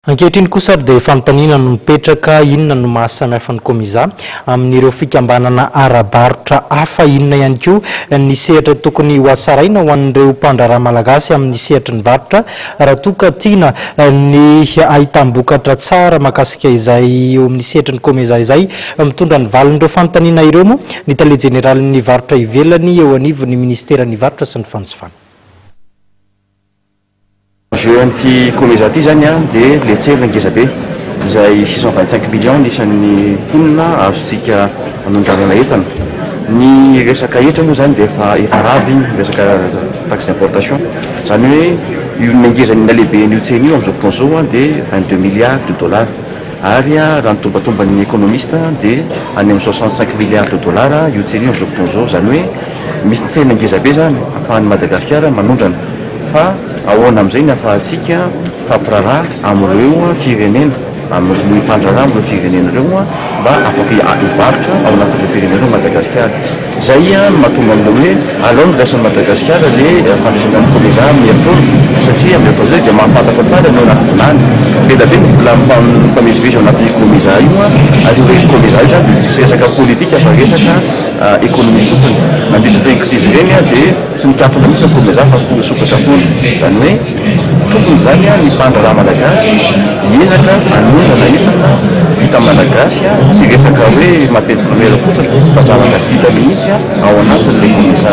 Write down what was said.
Ankehitriny kosa ary dia fanontaniana no mipetraka inona no mahasamihafa ny komiza amin'ireo fikambanana ara-barotra hafa, inona ihany koa ny sehatra tokony ho asaraina ho an'ireo mpandraharaha malagasy amin'ny sehatry ny varotra raha toa ka tiana ny ahitam-bokatra tsara mahakasika izay eo amin'ny sehatry ny komiza izay. Mitondra ny valin'ireo fanontaniana ireo moa ny tale jeneralin'ny varotra ivelany eo anivon'ny ministeran'ny varotra sy ny fanjifana. Jeu anti komiza ty zany dia le tsena ngeza be izay 625 millions isan'ny mponina azontsika hanondrarana entana. Ny resaka entana moa zany dia efa ravy resaka taxe d'importation, zany hoe io ngezany nalehiben'io tsena io amin'izao fotoana izao dia 22 milliards de dollars, ary raha ny tombatomban'ny économiste dia any amin'ny 65 milliards de dollars io tsena io amin'izao fotoana izao. Zany hoe misy tsena ngeza be zany ahafahan'ny Madagasikara manondrana, fa ahoana amin'izay ny ahafahantsika fampiraharaha amin'ireo firenena, amin'ny mpandraharaha amin'ireo firenena ireo mba afaka hivarotra ao anatin'ireo firenena Madagasikara. Zay mahatonga amin'ilay hoe alao ny rasan'ny Madagasikara le fandraisana ny komiza amin'ny herintaona, satria amin'ny herintaona zay dia mahafantatra tsara ny ao anaty vilany. Beda be ny mifamezivezy ao anaty komiza io, ary hoe komiza io zany tsy resaka politika fa resaka économie fotsiny. Nandritra teny krizy ireny dia tsy mitratona mihitsy ny komiza fa sokatra foana. Zany hoe tokony zany ny mpandraharaha malagasy hiezaka hanondrana entana vita malagasy, tsy resaka hoe matetiky mera fotsiny fa zavatra vita mihitsy ao anatin'ilay komiza.